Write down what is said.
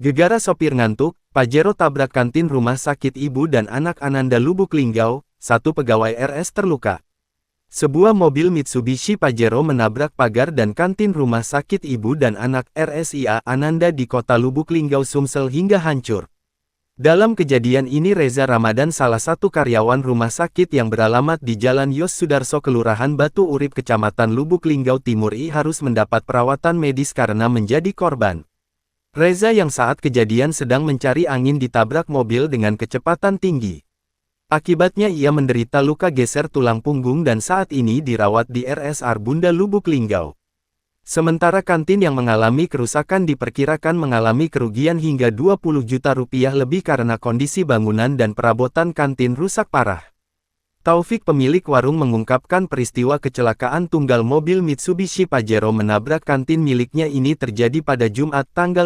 Gegara sopir ngantuk, Pajero tabrak kantin rumah sakit ibu dan anak Ananda Lubuk Linggau, satu pegawai RS terluka. Sebuah mobil Mitsubishi Pajero menabrak pagar dan kantin rumah sakit ibu dan anak RSIA Ananda di kota Lubuk Linggau Sumsel hingga hancur. Dalam kejadian ini Reza Ramadan salah satu karyawan rumah sakit yang beralamat di Jalan Yos Sudarso Kelurahan Batu Urip Kecamatan Lubuk Linggau Timur harus mendapat perawatan medis karena menjadi korban. Reza yang saat kejadian sedang mencari angin ditabrak mobil dengan kecepatan tinggi. Akibatnya ia menderita luka geser tulang punggung dan saat ini dirawat di RSR Bunda Lubuk Linggau. Sementara kantin yang mengalami kerusakan diperkirakan mengalami kerugian hingga 20 juta rupiah lebih karena kondisi bangunan dan perabotan kantin rusak parah. Taufik pemilik warung mengungkapkan peristiwa kecelakaan tunggal mobil Mitsubishi Pajero menabrak kantin miliknya ini terjadi pada Jumat tanggal